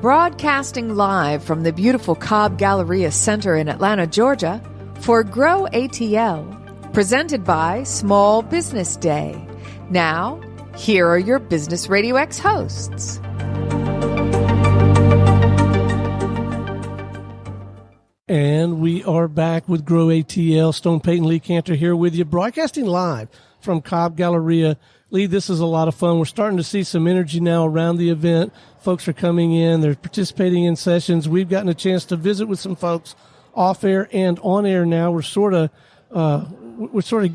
Broadcasting live from the beautiful Cobb Galleria Center in Atlanta, Georgia, for GrowATL, presented by Small Business Day. Now, here are your Business RadioX hosts. And we are back with GrowATL. Stone Payton Lee Cantor here with you, broadcasting live from Cobb Galleria. Lee, this is a lot of fun. We're starting to see some energy now around the event. Folks are coming in. They're participating in sessions. We've gotten a chance to visit with some folks off air and on air now. We're sort of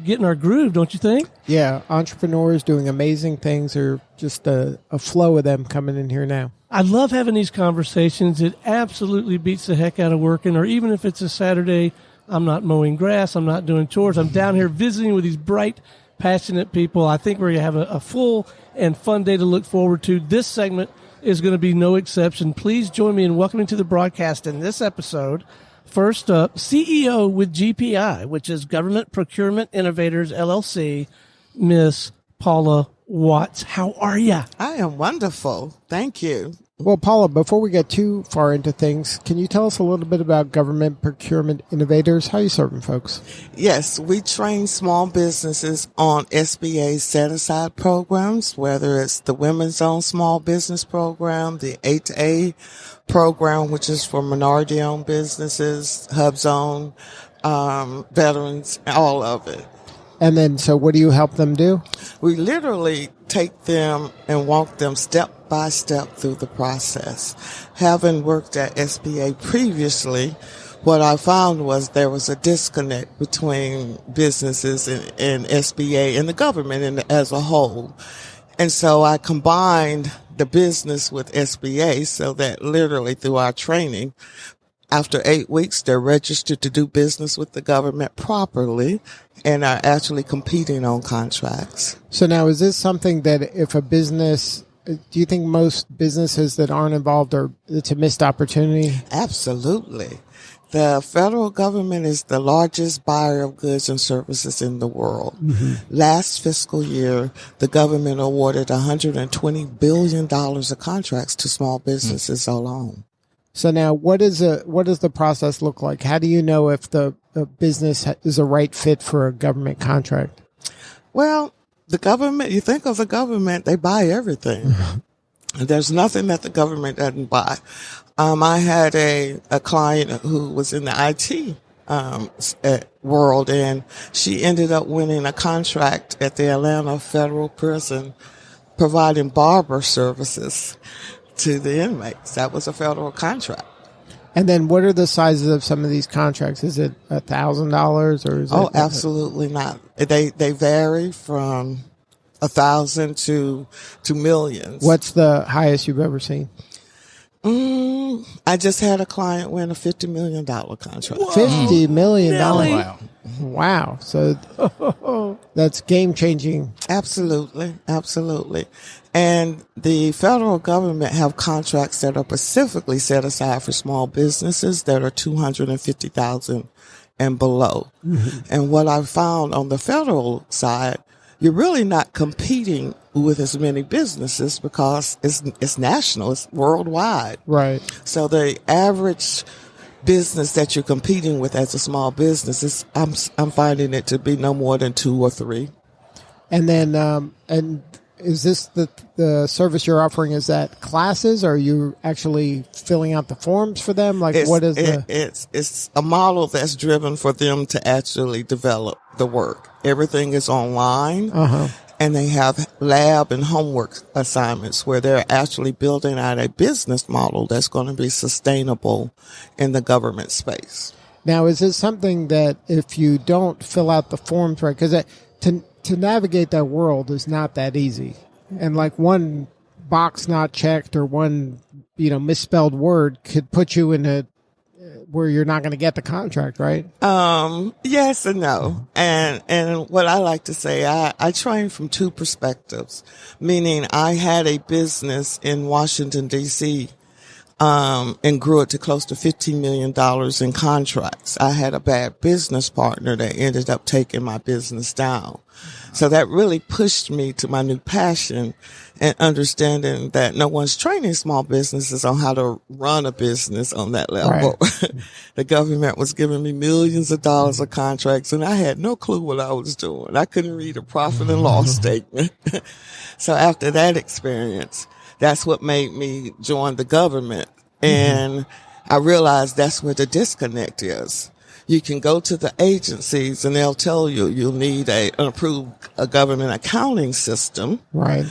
getting our groove, don't you think? Yeah, entrepreneurs doing amazing things. Or just a flow of them coming in here now. I love having these conversations. It absolutely beats the heck out of working, or even if it's a Saturday, I'm not mowing grass, I'm not doing chores. I'm down here visiting with these bright, passionate people. I think we're going to have a full and fun day to look forward to. This segment is going to be no exception. Please join me in welcoming to the broadcast in this episode. First up, CEO with GPI, which is Government Procurement Innovators, LLC, Miss Paula Watts. How are you? I am wonderful. Thank you. Well, Paula, before we get too far into things, can you tell us a little bit about Government Procurement Innovators? How are you serving folks? Yes, we train small businesses on SBA set-aside programs, whether it's the Women's Owned Small Business Program, the 8A program, which is for minority-owned businesses, HubZone, veterans, all of it. And then, so what do you help them do? We literally take them and walk them step by step through the process. Having worked at SBA previously, what I found was there was a disconnect between businesses and SBA and the government as a whole. And so I combined the business with SBA so that literally through our training, after 8 weeks, they're registered to do business with the government properly and are actually competing on contracts. So now, is this something that if a business, do you think most businesses that aren't involved it's a missed opportunity? Absolutely. The federal government is the largest buyer of goods and services in the world. Mm-hmm. Last fiscal year, the government awarded $120 billion of contracts to small businesses alone. So now, what does the process look like? How do you know if the business is a right fit for a government contract? Well, the government, you think of the government, they buy everything. Mm-hmm. There's nothing that the government doesn't buy. I had a client who was in the IT world, and she ended up winning a contract at the Atlanta Federal Prison providing barber services to the inmates. That was a federal contract. And then what are the sizes of some of these contracts? Is it $1,000 or is it? Oh, absolutely not. They vary from 1,000 to millions. What's the highest you've ever seen? I just had a client win a $50 million contract. Whoa. $50 million. Wow. Wow. So that's game changing. Absolutely. Absolutely. And the federal government have contracts that are specifically set aside for small businesses that are $250,000 and below. Mm-hmm. And what I found on the federal side, you're really not competing with as many businesses because it's national, it's worldwide. Right. So the average business that you're competing with as a small business is, I'm finding it to be no more than 2 or 3. And then, and is this the service you're offering? Is that classes? Or are you actually filling out the forms for them? Like, what is it's a model that's driven for them to actually develop the work. Everything is online. Uh-huh. And they have lab and homework assignments where they're actually building out a business model that's going to be sustainable in the government space. Now, is this something that if you don't fill out the forms right, because to navigate that world is not that easy, and like one box not checked or one misspelled word could put you in a where you're not going to get the contract, right? Yes and no. And what I like to say, I train from 2 perspectives, meaning I had a business in Washington, D.C., and grew it to close to $15 million in contracts. I had a bad business partner that ended up taking my business down. So that really pushed me to my new passion and understanding that no one's training small businesses on how to run a business on that level. Right. The government was giving me millions of dollars of contracts and I had no clue what I was doing. I couldn't read a profit and loss statement. So after that experience, that's what made me join the government. And I realized that's where the disconnect is. You can go to the agencies and they'll tell you you'll need an approved government accounting system. Right.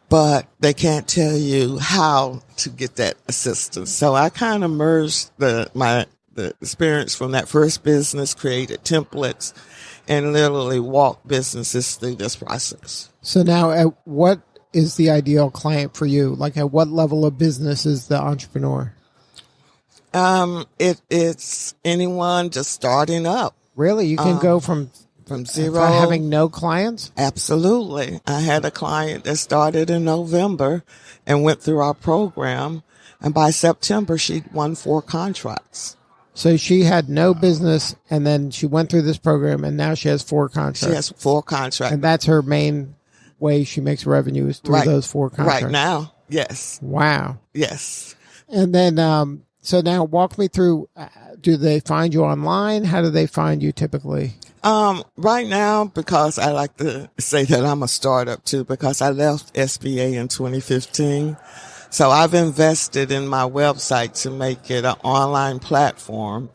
But they can't tell you how to get that assistance. So I kind of merged the experience from that first business, created templates, and literally walked businesses through this process. So now what is the ideal client for you? Like at what level of business is the entrepreneur? It's anyone just starting up. Really? You can go from zero. Having no clients? Absolutely. I had a client that started in November and went through our program. And by September, she'd won 4 contracts. So she had no business and then she went through this program and now she has 4 contracts. She has 4 contracts. And that's her main way she makes revenue is through those 4 contracts. Right now. Yes. Wow. Yes. And then, so now walk me through, do they find you online? How do they find you typically? Right now, because I like to say that I'm a startup too, because I left SBA in 2015. So I've invested in my website to make it an online platform.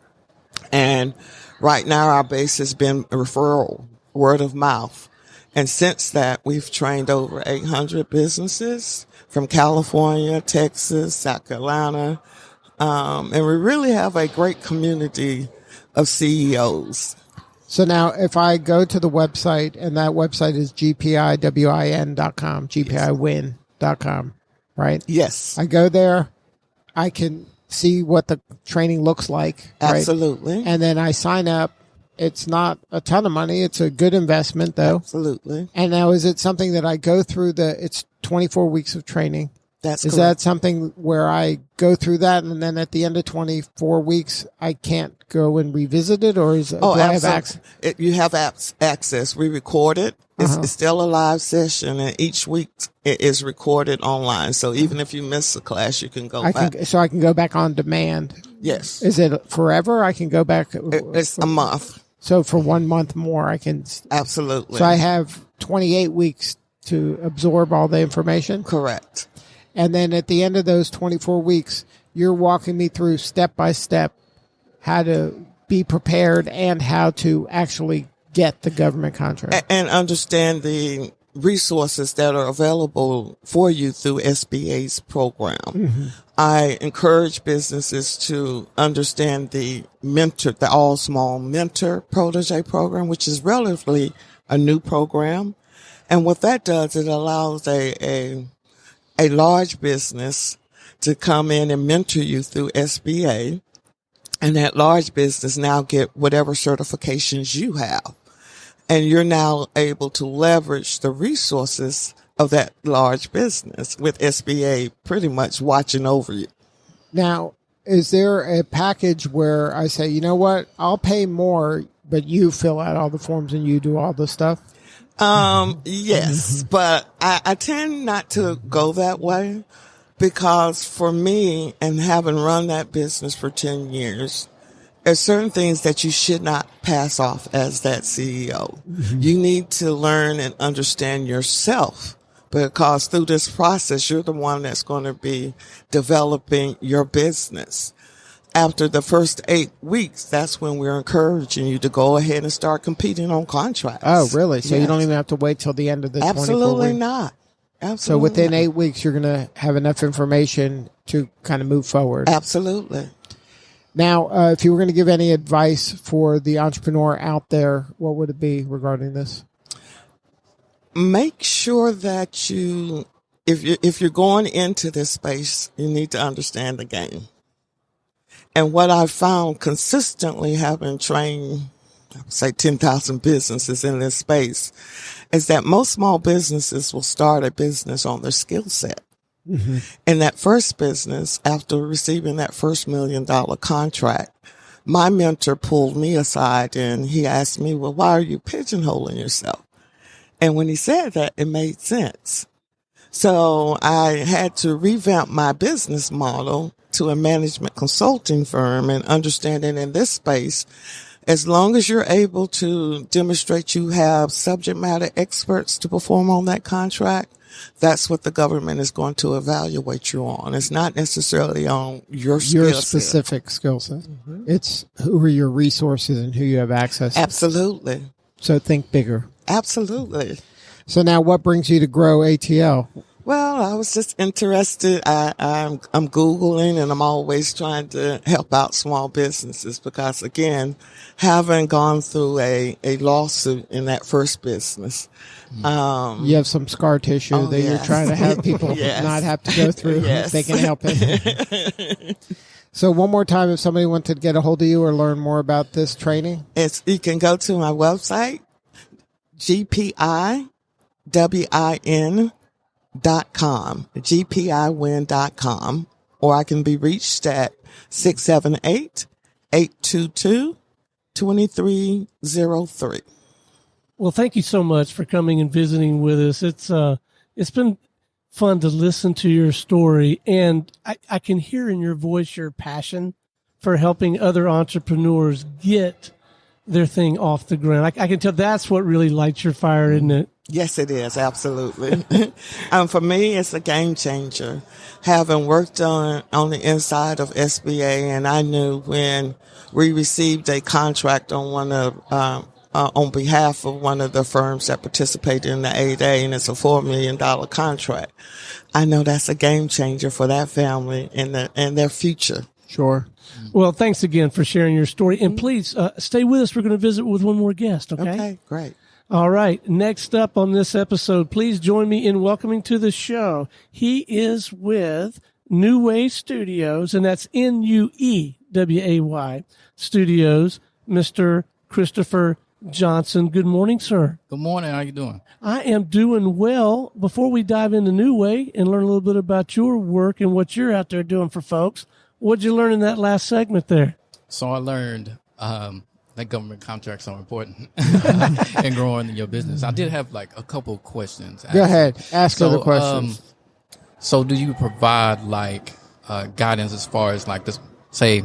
And right now our base has been referral, word of mouth. And since that, we've trained over 800 businesses from California, Texas, South Carolina. And we really have a great community of CEOs. So now if I go to the website, and that website is gpiwin.com, gpiwin.com, right? Yes. I go there, I can see what the training looks like. Right? Absolutely. And then I sign up. It's not a ton of money. It's a good investment, though. Absolutely. And now is it something that I go through it's 24 weeks of training? That's Is correct. that something where I go through that and then at the end of 24 weeks, I can't go and revisit it, or do I have access? You have access. We record it. It's still a live session, and each week it is recorded online. So even if you miss a class, you can go back. So I can go back on demand. Yes. Is it forever? I can go back. It's a month. So for 1 month more, I can. Absolutely. So I have 28 weeks to absorb all the information. Correct. And then at the end of those 24 weeks, you're walking me through step by step how to be prepared and how to actually get the government contract. And understand the resources that are available for you through SBA's program. Mm-hmm. I encourage businesses to understand the All Small Mentor Protege program, which is relatively a new program. And what that does, it allows a large business to come in and mentor you through SBA, and that large business now get whatever certifications you have. And you're now able to leverage the resources of that large business with SBA pretty much watching over you. Now, is there a package where I say, you know what, I'll pay more, but you fill out all the forms and you do all the stuff? Yes, but I tend not to go that way because for me, and having run that business for 10 years, there's certain things that you should not pass off as that CEO. Mm-hmm. You need to learn and understand yourself because through this process, you're the one that's going to be developing your business. After the first 8 weeks, that's when we're encouraging you to go ahead and start competing on contracts. Oh, really? So yes. You don't even have to wait till the end of the 24 weeks? Absolutely not. Absolutely. So within 8 weeks, you're going to have enough information to kind of move forward. Absolutely. Now, if you were going to give any advice for the entrepreneur out there, what would it be regarding this? Make sure that if you're going into this space, you need to understand the game. And what I've found consistently, having trained, say 10,000 businesses in this space, is that most small businesses will start a business on their skill set. Mm-hmm. In that first business, after receiving that first $1 million contract, my mentor pulled me aside and he asked me, well, why are you pigeonholing yourself? And when he said that, it made sense. So I had to revamp my business model to a management consulting firm, and understanding in this space, as long as you're able to demonstrate you have subject matter experts to perform on that contract, that's what the government is going to evaluate you on. It's not necessarily on your specific skill set. Mm-hmm. It's who are your resources and who you have access to. Absolutely. So think bigger. Absolutely. So now what brings you to GrowATL? Well, I was just interested. I'm Googling, and I'm always trying to help out small businesses because, again, having gone through a lawsuit in that first business. You have some scar tissue that you're trying to have people not have to go through if they can help it. So one more time, if somebody wanted to get a hold of you or learn more about this training? You can go to my website, GPIWin.com, or I can be reached at 678-822-2303. Well, thank you so much for coming and visiting with us. It's been fun to listen to your story, and I can hear in your voice your passion for helping other entrepreneurs get their thing off the ground. I can tell that's what really lights your fire, isn't it? Yes, it is. Absolutely. For me, it's a game changer. Having worked on the inside of SBA, and I knew when we received a contract on behalf of one of the firms that participated in the 8A, and it's a $4 million contract. I know that's a game changer for that family and their future. Sure. Well, thanks again for sharing your story. And please stay with us. We're going to visit with one more guest, okay? Okay, great. All right. Next up on this episode, please join me in welcoming to the show. He is with New Way Studios, and that's NUEWAY Studios, Mr. Christopher Johnson. Good morning, sir. Good morning. How you doing? I am doing well. Before we dive into New Way and learn a little bit about your work and what you're out there doing for folks, what'd you learn in that last segment there? So I learned that government contracts are important in growing your business. I did have like a couple questions. Go ahead. Ask other questions. So do you provide like guidance as far as like this, say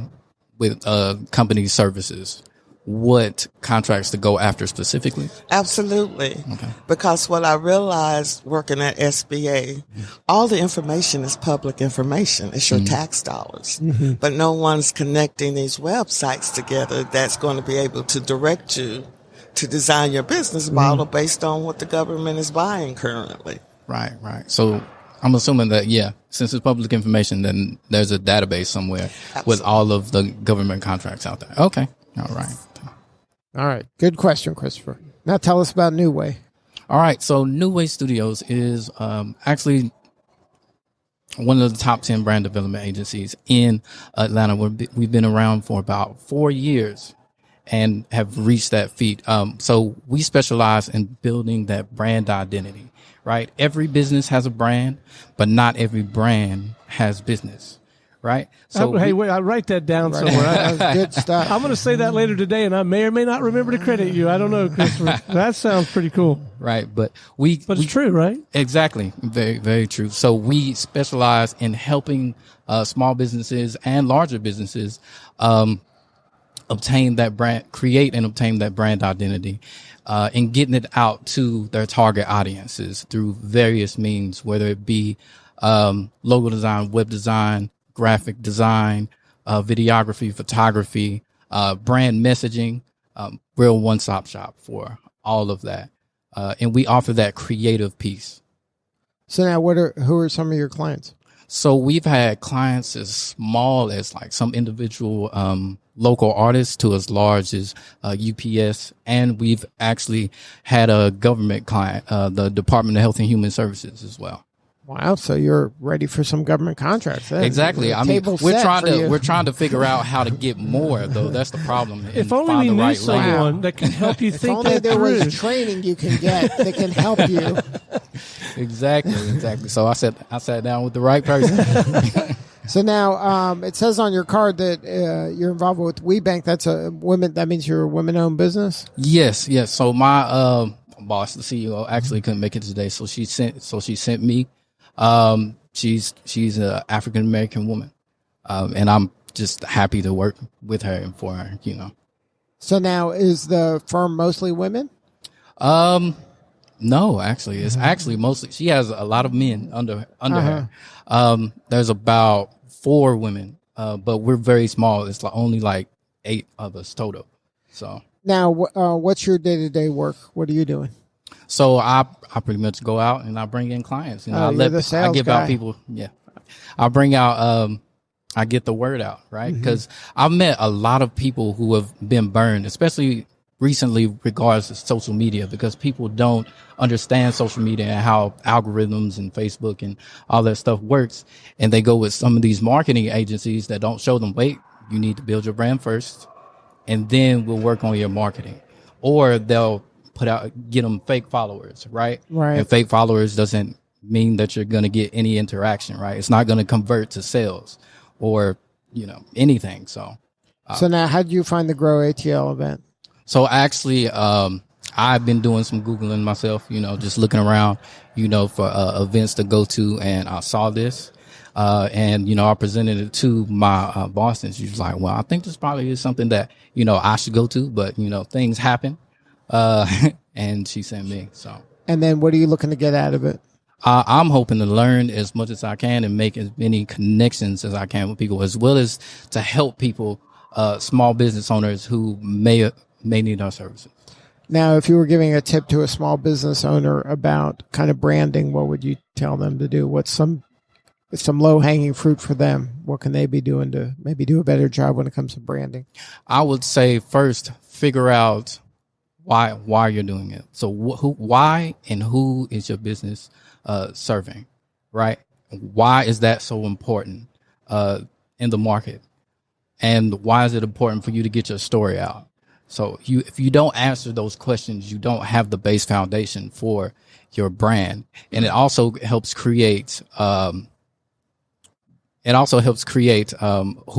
with company services, what contracts to go after specifically? Absolutely. Okay. Because what I realized working at SBA, all the information is public information. It's your tax dollars. Mm-hmm. But no one's connecting these websites together that's going to be able to direct you to design your business model based on what the government is buying currently. Right. So I'm assuming that, since it's public information, then there's a database somewhere with all of the government contracts out there. Okay. All right. Good question, Christopher. Now tell us about New Way. All right. So New Way Studios is actually one of the top 10 brand development agencies in Atlanta. We've been around for about 4 years and have reached that feat. So we specialize in building that brand identity, right? Every business has a brand, but not every brand has business. Right. So wait, I write that down somewhere. Good stuff. I'm going to say that later today, and I may or may not remember to credit you. I don't know, Christopher. That sounds pretty cool. Right. But it's true, right? Exactly. Very, very true. So we specialize in helping small businesses and larger businesses obtain that brand, create and obtain that brand identity, and getting it out to their target audiences through various means, whether it be logo design, web design, graphic design, videography, photography, brand messaging. We're a one-stop shop for all of that. And we offer that creative piece. So now who are some of your clients? So we've had clients as small as like some individual local artists to as large as UPS. And we've actually had a government client, the Department of Health and Human Services as well. Wow, so you're ready for some government contracts. Exactly. I mean, we're trying to figure out how to get more, though. That's the problem. If only we knew someone that can help you think that through. If only there was training you can get that can help you. Exactly. So I sat down with the right person. So now it says on your card that you're involved with WeBank. That's a women. That means you're a women-owned business. Yes. So my boss, the CEO, actually couldn't make it today, so she sent me. She's an African American woman, and I'm just happy to work with her and for her. So now, is the firm mostly women? No, actually, it's actually mostly. She has a lot of men under her. There's about 4 women, but we're very small. It's only like 8 of us total. So now, what's your day-to-day work? What are you doing? So I pretty much go out and I bring in clients. I give out people. Yeah, I bring out. I get the word out, right? Because I've met a lot of people who have been burned, especially recently regards to social media, because people don't understand social media and how algorithms and Facebook and all that stuff works. And they go with some of these marketing agencies that don't show them, wait, you need to build your brand first, and then we'll work on your marketing. Or they'll get them fake followers, right? Right. And fake followers doesn't mean that you're going to get any interaction, right? It's not going to convert to sales or, anything. So now how did you find the GrowATL event? So actually, I've been doing some Googling myself, just looking around, for events to go to. And I saw this, and, I presented it to my boss, and she was like, well, I think this probably is something that, I should go to. But, things happen. And she sent me. So. And then what are you looking to get out of it? I'm hoping to learn as much as I can and make as many connections as I can with people, as well as to help people, small business owners who may need our services. Now, if you were giving a tip to a small business owner about kind of branding, what would you tell them to do? What's some low-hanging fruit for them? What can they be doing to maybe do a better job when it comes to branding? I would say first, figure out why you're doing it. So why and who is your business serving, right? Why is that so important in the market? And why is it important for you to get your story out? So if you don't answer those questions, you don't have the base foundation for your brand. And it also helps create who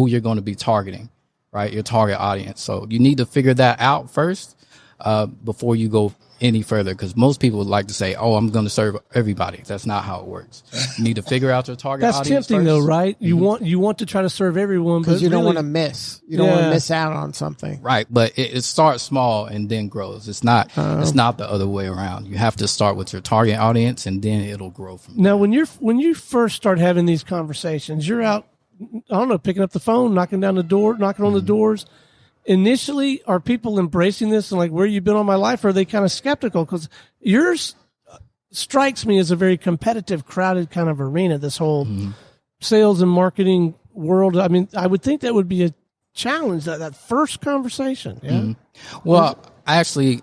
you're going to be targeting, right? Your target audience. So you need to figure that out first before you go any further, because most people would like to say, oh, I'm going to serve everybody. That's not how it works. You need to figure out your target That's audience tempting first. Though, right? You want to try to serve everyone, because you don't really want to miss. You don't want to miss out on something. Right, but it starts small and then grows. It's not the other way around. You have to start with your target audience, and then it'll grow from there. Now, when you first start having these conversations, you're out, I don't know, picking up the phone, knocking on the doors. Initially, are people embracing this and like, where you been all my life? Or are they kind of skeptical? Because yours strikes me as a very competitive, crowded kind of arena, this whole sales and marketing world. I mean, I would think that would be a challenge, that first conversation. Yeah. Well, actually,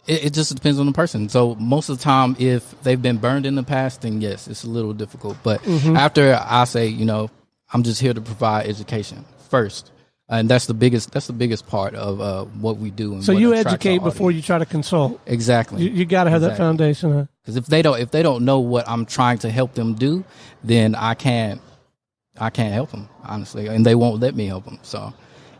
it just depends on the person. So most of the time, if they've been burned in the past, then yes, it's a little difficult. But after I say, I'm just here to provide education first. And that's the biggest part of what we do. And so you educate before you try to consult. Exactly. You got to have that foundation. Huh? Because if they don't know what I'm trying to help them do, then I can't help them, honestly, and they won't let me help them. So,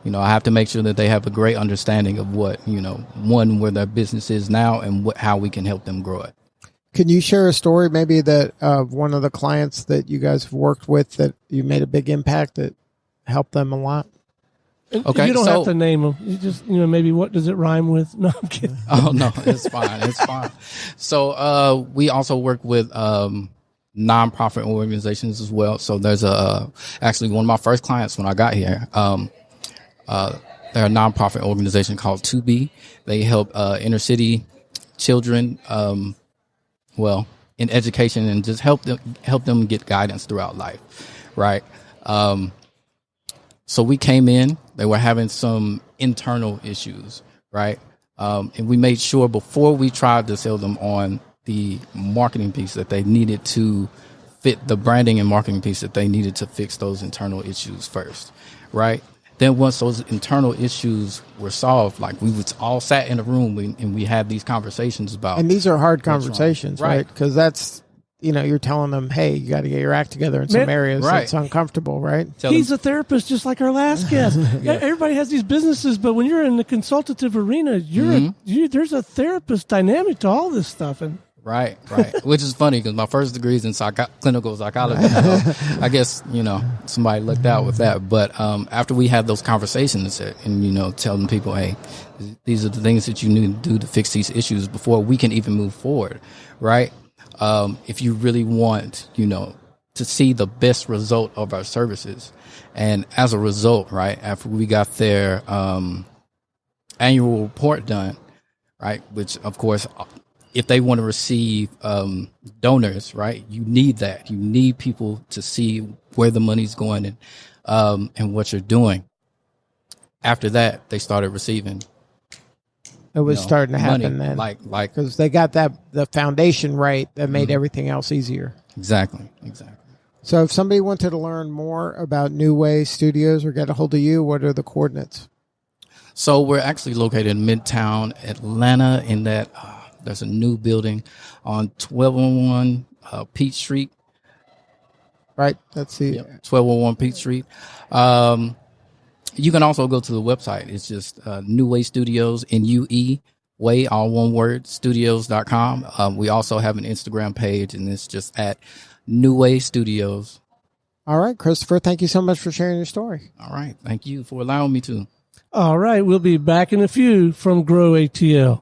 I have to make sure that they have a great understanding of what where their business is now and how we can help them grow it. Can you share a story maybe that of one of the clients that you guys have worked with that you made a big impact that helped them a lot? Okay, you don't have to name them. You just, maybe what does it rhyme with? No, I'm kidding. Oh, no, it's fine. It's fine. So we also work with nonprofit organizations as well. So there's actually one of my first clients when I got here. They're a nonprofit organization called 2B. They help inner city children, in education and just help them get guidance throughout life, right? So we came in, they were having some internal issues, right? And we made sure before we tried to sell them on the marketing piece that they needed to fit the branding and marketing piece, that they needed to fix those internal issues first, right? Then once those internal issues were solved, like we would all sat in a room and we had these conversations about. And these are hard conversations, right? Because that's you're telling them, hey, you got to get your act together in some areas. Right. That's uncomfortable, right? He's a therapist, just like our last guest. Everybody has these businesses, but when you're in the consultative arena, there's a therapist dynamic to all this stuff. And Right. Which is funny because my first degree is in clinical psychology. So I guess, somebody looked out with that. But after we had those conversations and, telling people, hey, these are the things that you need to do to fix these issues before we can even move forward, right? If you really want, to see the best result of our services. And as a result, right, after we got their annual report done, right, which, of course, if they want to receive donors, right, you need that. You need people to see where the money's going and what you're doing. After that, they started receiving. It was starting to happen money, then, like because they got the foundation right that made everything else easier. Exactly. So, if somebody wanted to learn more about New Way Studios or get a hold of you, what are the coordinates? So we're actually located in Midtown Atlanta. In that. There's a new building on 1201 Peach Street. Right. Let's see. 1201 Peach Street. You can also go to the website. It's just New Way Studios, NUE, Way, all one word, studios.com. We also have an Instagram page, and it's just at New Way Studios. All right, Christopher, thank you so much for sharing your story. All right. Thank you for allowing me to. all right, we'll be back in a few from GrowATL.